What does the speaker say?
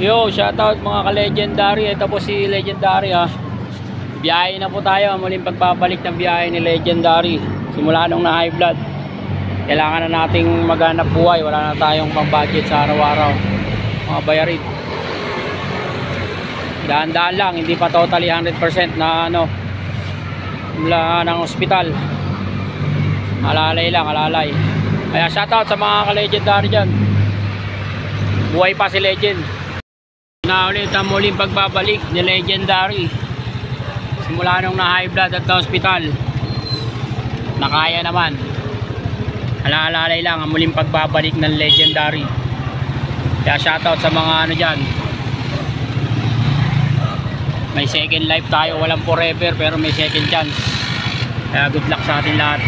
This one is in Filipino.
Yo, shoutout mga ka-legendary. Ito po si Legendary ha. Biyahe na po tayo. Muling pagbabalik ng biyahe ni Legendary. Simula nung na high blood. Kailangan na nating maghanap buhay. Wala na tayong pang-budget sa araw-araw. Mga bayarin. Dahan-dahan lang. Hindi pa totally 100% na mula ng ospital. Alalay lang, alalay. Kaya shoutout sa mga ka-legendary dyan. Buhay pa si Legend. Na ulit ang muling pagbabalik ni Legendary. Simula nung na high blood at na hospital. Nakaya naman. Alaalalay lang ang muling pagbabalik ng Legendary. Kaya shoutout sa mga dyan. May second life tayo. Walang forever pero may second chance. Kaya good luck sa atin lahat.